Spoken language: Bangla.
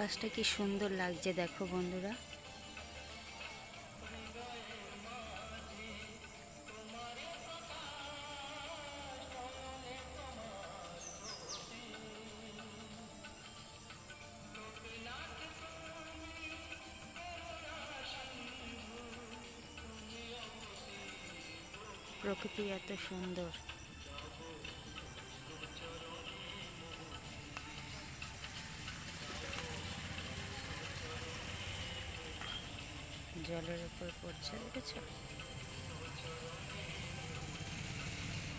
আকাশটা কি সুন্দর লাগছে দেখো বন্ধুরা। প্রকৃতি এত সুন্দর। জলের উপর পড়ছে, দেখেছো?